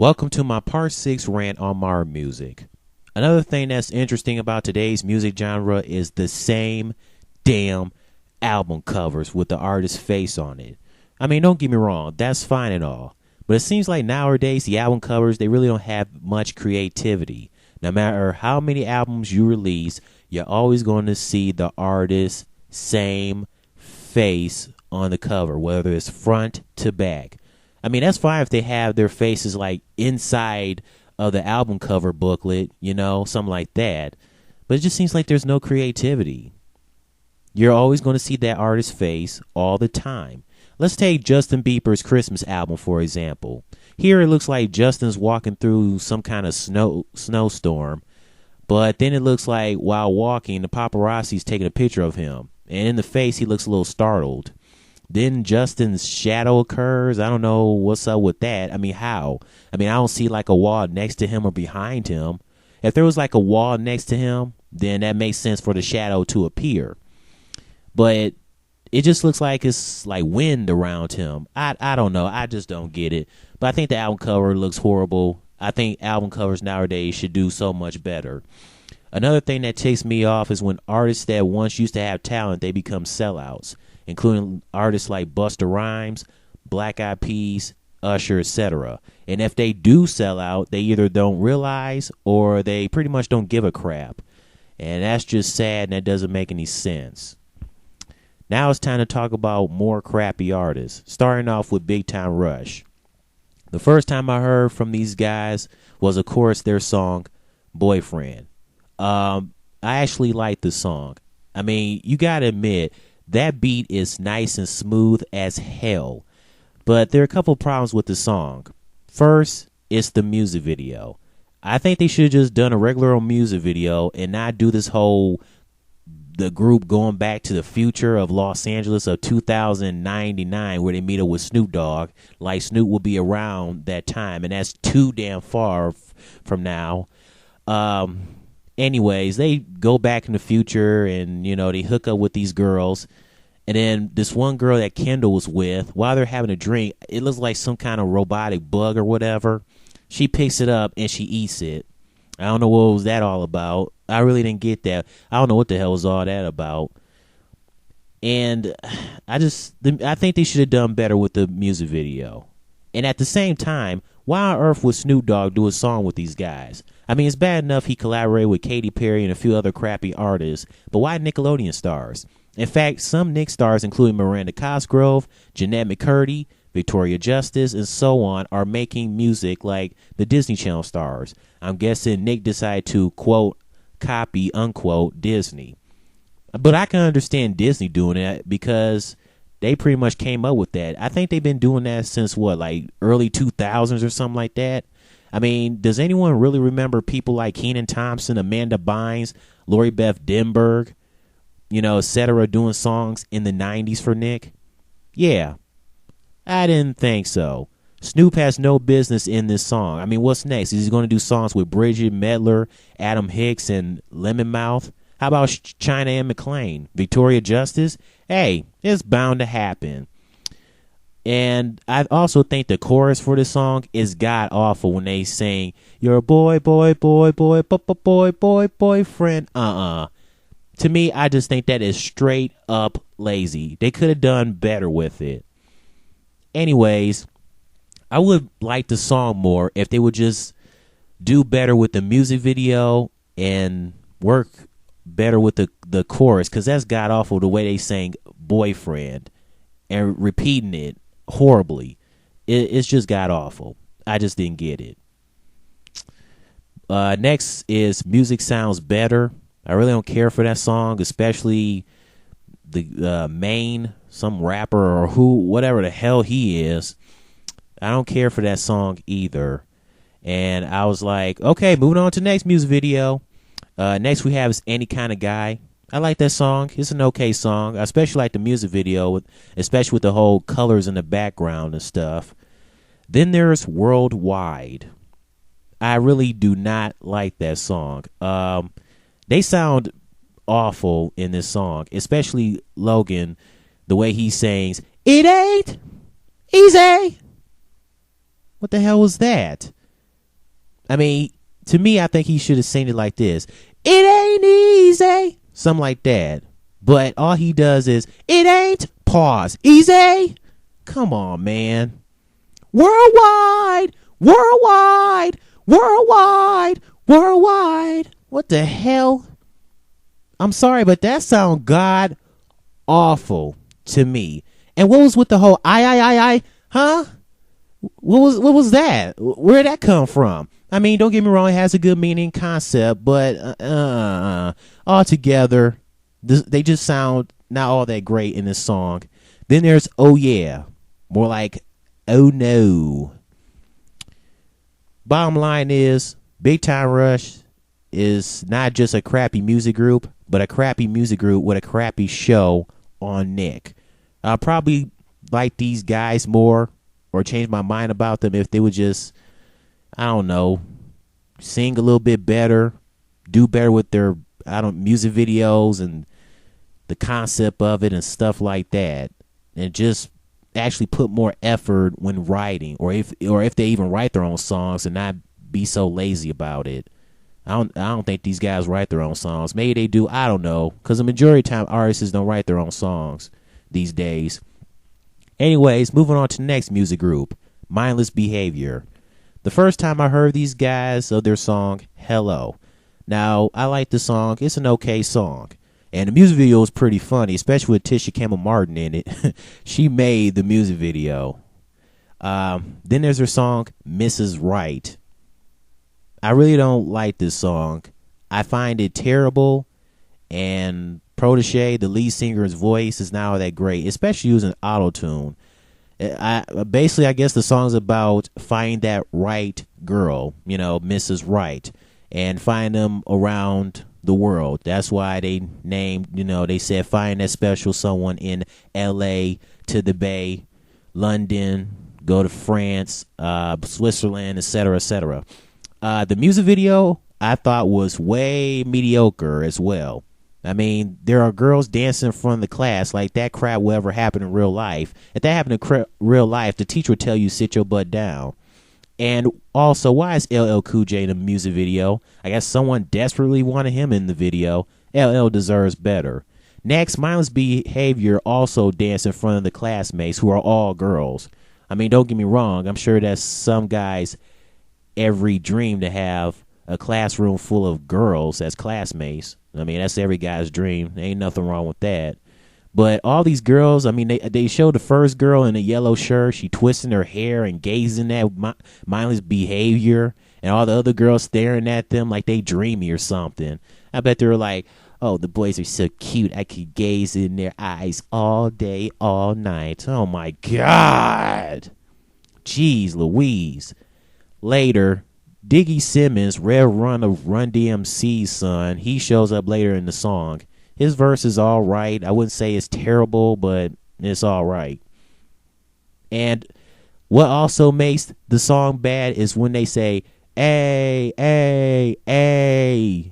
Welcome to my part 6 rant on Mar music. Another thing that's interesting about today's music genre is the same damn album covers with the artist's face on it. I mean, don't get me wrong, that's fine and all. But it seems like nowadays the album covers, they really don't have much creativity. No matter how many albums you release, you're always going to see the artist's same face on the cover, whether it's front to back. I mean, that's fine if they have their faces like inside of the album cover booklet, you know, something like that. But it just seems like there's no creativity. You're always going to see that artist's face all the time. Let's take Justin Bieber's Christmas album, for example. Here it looks like Justin's walking through some kind of snowstorm. But then it looks like while walking, the paparazzi's taking a picture of him. And in the face, he looks a little startled. Then Justin's shadow occurs. I don't know what's up with that. I mean, how? I mean, I don't see like a wall next to him or behind him. If there was like a wall next to him, then that makes sense for the shadow to appear. But it just looks like it's like wind around him. I don't know. I just don't get it. But I think the album cover looks horrible. I think album covers nowadays should do so much better. Another thing that ticks me off is when artists that once used to have talent, they become sellouts, including artists like Busta Rhymes, Black Eyed Peas, Usher, etc. And if they do sell out, they either don't realize or they pretty much don't give a crap. And that's just sad, and that doesn't make any sense. Now it's time to talk about more crappy artists, starting off with Big Time Rush. The first time I heard from these guys was, of course, their song, Boyfriend. I actually like the song. I mean, you got to admit, that beat is nice and smooth as hell. But there are a couple problems with the song. First, it's the music video. I think they should have just done a regular old music video and not do this whole, the group going back to the future of Los Angeles of 2099 where they meet up with Snoop Dogg. Like Snoop will be around that time, and that's too damn far from now. Anyways, they go back in the future and, you know, they hook up with these girls. And then this one girl that Kendall was with, while they're having a drink, it looks like some kind of robotic bug or whatever. She picks it up and she eats it. I don't know what was that all about. I really didn't get that. I don't know what the hell was all that about. And I think they should have done better with the music video. And at the same time, why on earth would Snoop Dogg do a song with these guys? I mean, it's bad enough he collaborated with Katy Perry and a few other crappy artists, but why Nickelodeon stars? In fact, some Nick stars, including Miranda Cosgrove, Jeanette McCurdy, Victoria Justice, and so on, are making music like the Disney Channel stars. I'm guessing Nick decided to, quote, copy, unquote, Disney. But I can understand Disney doing that because they pretty much came up with that. I think they've been doing that since, what, like early 2000s or something like that? I mean, does anyone really remember people like Kenan Thompson, Amanda Bynes, Lori Beth Denberg, you know, etc., doing songs in the 90s for Nick? Yeah, I didn't think so. Snoop has no business in this song. I mean, what's next? Is he going to do songs with Bridget Medler, Adam Hicks, and Lemon Mouth? How about China and McClain? Victoria Justice? Hey, it's bound to happen. And I also think the chorus for this song is god awful when they sing, "You're a boy, boy, boy, boy, boy, boy, boyfriend." To me, I just think that is straight up lazy. They could have done better with it. Anyways, I would like the song more if they would just do better with the music video and work better with the chorus, because that's god awful the way they sang "boyfriend" and repeating it horribly. It's just god awful. I just didn't get it. Next is Music Sounds Better. I really don't care for that song, especially the main, some rapper or whatever the hell he is. I don't care for that song either. And I was like, okay, moving on to the next music video. Next we have is Any Kind of Guy. I like that song. It's an okay song. I especially like the music video, especially with the whole colors in the background and stuff. Then there's Worldwide. I really do not like that song. They sound awful in this song, especially Logan, the way he sings, "It ain't easy." What the hell was that? I mean, to me, I think he should have seen it like this. It ain't easy. Something like that. But all he does is, it ain't, pause, easy. Come on, man. Worldwide, worldwide, worldwide, worldwide. What the hell? I'm sorry, but that sound god awful to me. And what was with the whole I, huh? What was that? Where'd that come from? I mean, don't get me wrong, it has a good meaning concept, but altogether, they just sound not all that great in this song. Then there's Oh Yeah, more like Oh No. Bottom line is, Big Time Rush is not just a crappy music group, but a crappy music group with a crappy show on Nick. I'll probably like these guys more or change my mind about them if they would just, I don't know, sing a little bit better, do better with their music videos and the concept of it and stuff like that, and just actually put more effort when writing, or if they even write their own songs and not be so lazy about it. I don't think these guys write their own songs. Maybe they do. I don't know, because the majority of the time artists don't write their own songs these days. Anyways, moving on to the next music group, Mindless Behavior. The first time I heard these guys of their song Hello. Now, I like the song. It's an okay song. And the music video is pretty funny, especially with Tisha Campbell Martin in it. She made the music video. Then there's her song Mrs. Right. I really don't like this song. I find it terrible, and Protege, the lead singer's voice, is not all that great, especially using auto-tune. I guess the song's about finding that right girl, Mrs. Right, and find them around the world. That's why they named, they said find that special someone in L.A. to the Bay, London, go to France, Switzerland, etc., etc. The music video I thought was way mediocre as well. I mean, there are girls dancing in front of the class like that crap will ever happen in real life. If that happened in real life, the teacher would tell you sit your butt down. And also, why is LL Cool J in the music video? I guess someone desperately wanted him in the video. LL deserves better. Next, Mindless Behavior also danced in front of the classmates who are all girls. I mean, don't get me wrong. I'm sure that's some guys' every dream to have a classroom full of girls as classmates. I mean, that's every guy's dream. Ain't nothing wrong with that. But all these girls, I mean, they showed the first girl in a yellow shirt. She twisting her hair and gazing at Mindless Behavior. And all the other girls staring at them like they dreamy or something. I bet they were like, oh, the boys are so cute. I could gaze in their eyes all day, all night. Oh, my God. Jeez Louise. Later, Diggy Simmons, Red Run of Run DMC's son, he shows up later in the song. His verse is all right. I wouldn't say it's terrible, but it's all right. And what also makes the song bad is when they say, "Ay, ay, ay."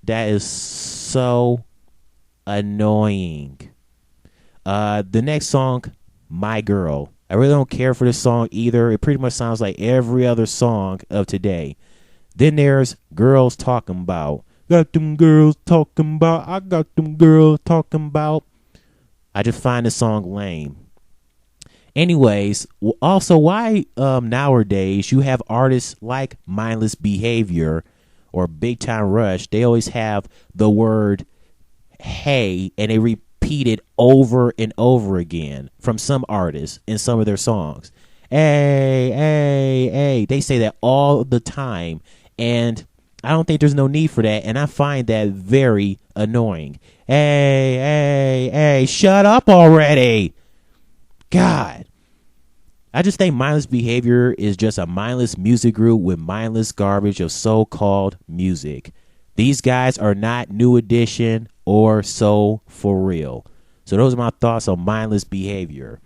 That is so annoying. The next song, My Girl. I really don't care for this song either. It pretty much sounds like every other song of today. Then there's Girls Talking About. Got them girls talking about. I got them girls talking about. I just find this song lame. Anyways, also why nowadays you have artists like Mindless Behavior or Big Time Rush, they always have the word hey and they repeat it over and over again from some artists in some of their songs. Hey, hey, hey. They say that all the time. And I don't think there's no need for that. And I find that very annoying. Hey, hey, hey. Shut up already. God. I just think Mindless Behavior is just a mindless music group with mindless garbage of so-called music. These guys are not New Edition or So For Real. So those are my thoughts on Mindless Behavior.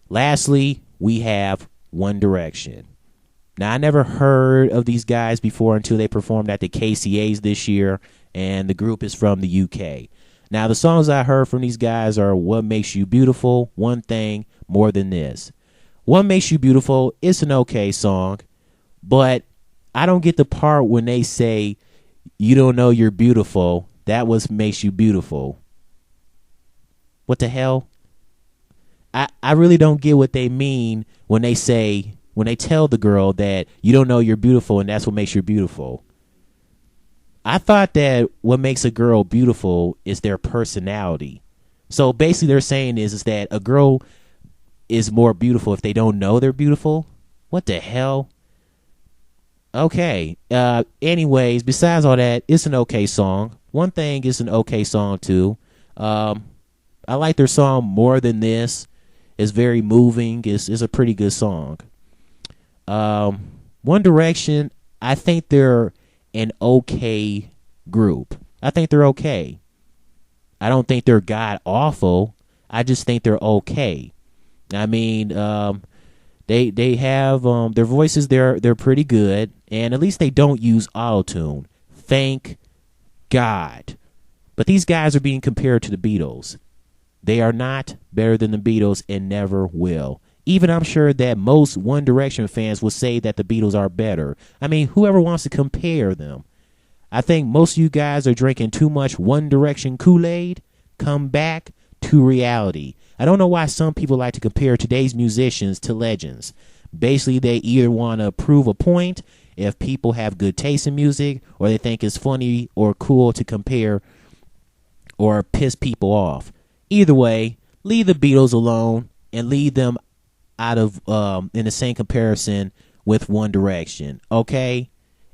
Lastly, we have One Direction. Now, I never heard of these guys before until they performed at the KCAs this year, and the group is from the UK. Now, the songs I heard from these guys are What Makes You Beautiful, One Thing, More Than This. What Makes You Beautiful is an okay song, but I don't get the part when they say you don't know you're beautiful. That was makes you beautiful. What the hell? I really don't get what they mean when they tell the girl that you don't know you're beautiful and that's what makes you beautiful. I thought that what makes a girl beautiful is their personality. So basically they're saying is that a girl is more beautiful if they don't know they're beautiful. What the hell? Okay. Anyways, besides all that, it's an okay song. One thing is an okay song too. I like their song More Than This. It's very moving. It's a pretty good song. One Direction, I think they're an okay group. I think they're okay. I don't think they're god awful. I just think they're okay. I mean, they have their voices. They're pretty good, and at least they don't use autotune. Thank God. But these guys are being compared to the Beatles. They are not better than the Beatles and never will. Even I'm sure that most One Direction fans will say that the Beatles are better. I mean, whoever wants to compare them. I think most of you guys are drinking too much One Direction Kool-Aid. Come back to reality. I don't know why some people like to compare today's musicians to legends. Basically, they either want to prove a point if people have good taste in music, or they think it's funny or cool to compare or piss people off. Either way, leave the Beatles alone and leave them out of in the same comparison with One Direction, okay?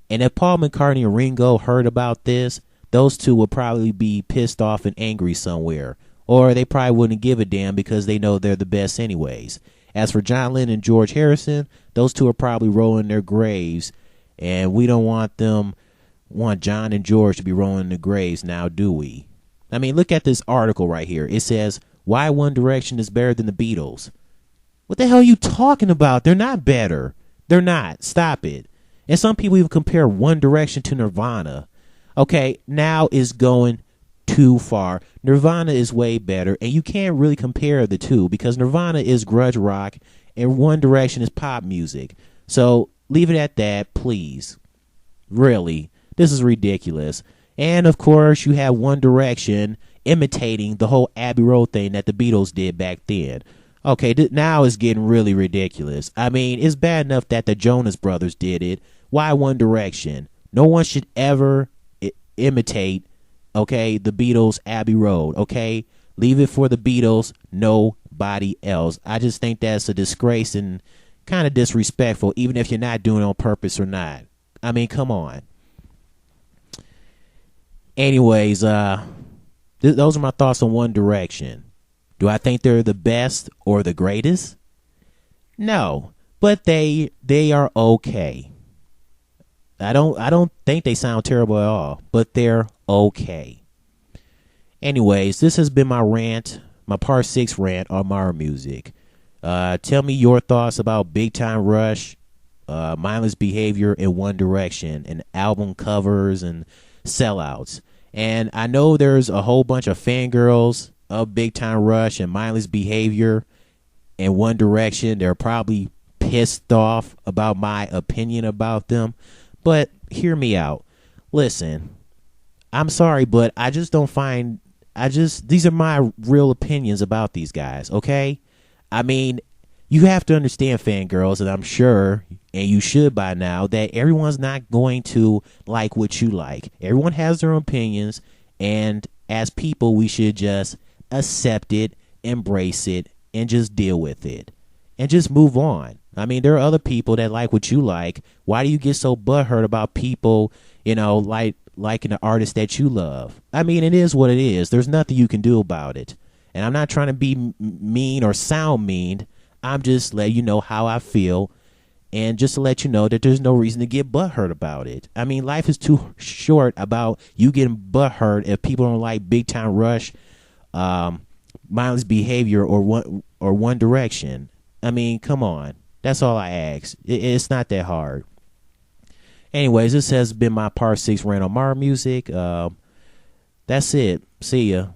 And if Paul McCartney and Ringo heard about this, those two would probably be pissed off and angry somewhere, or they probably wouldn't give a damn because they know they're the best anyways. As for John Lennon and George Harrison, those two are probably rolling their graves, and we don't want John and George to be rolling their graves now, do we? I mean, look at this article right here. It says, why One Direction is better than the Beatles. What the hell are you talking about? They're not better. They're not. Stop it. And some people even compare One Direction to Nirvana. Okay, now is going too far. Nirvana is way better, and you can't really compare the two because Nirvana is grunge rock and One Direction is pop music. So leave it at that, please. Really, this is ridiculous. And of course, you have One Direction imitating the whole Abbey Road thing that the Beatles did back then. Okay, now it's getting really ridiculous. I mean, it's bad enough that the Jonas Brothers did it. Why One Direction? No one should ever imitate, okay, the Beatles' Abbey Road, okay? Leave it for the Beatles, nobody else. I just think that's a disgrace and kind of disrespectful, even if you're not doing it on purpose or not. I mean, come on. Anyways, those are my thoughts on One Direction. Do I think they're the best or the greatest? No, but they are okay. I don't think they sound terrible at all, but they're okay. Anyways, this has been my rant, my part 6 rant on Mara Music. Tell me your thoughts about Big Time Rush, Mindless Behavior, and One Direction, and album covers and sellouts. And I know there's a whole bunch of fangirls of Big Time Rush and Mindless Behavior and One Direction. They're probably pissed off about my opinion about them. But hear me out. Listen, I'm sorry, but I just don't find, these are my real opinions about these guys, okay? I mean, you have to understand, fangirls, and I'm sure, and you should by now, that everyone's not going to like what you like. Everyone has their opinions, and as people, we should just accept it, embrace it, and just deal with it. And just move on. I mean, there are other people that like what you like. Why do you get so butthurt about people, liking the artist that you love? I mean, it is what it is. There's nothing you can do about it. And I'm not trying to be mean or sound mean. I'm just letting you know how I feel. And just to let you know that there's no reason to get butthurt about it. I mean, life is too short about you getting butthurt if people don't like Big Time Rush, Mindless Behavior, or One Direction. I mean, come on. That's all I ask. It's not that hard. Anyways, this has been my part 6 rant on Mara Music. That's it. See ya.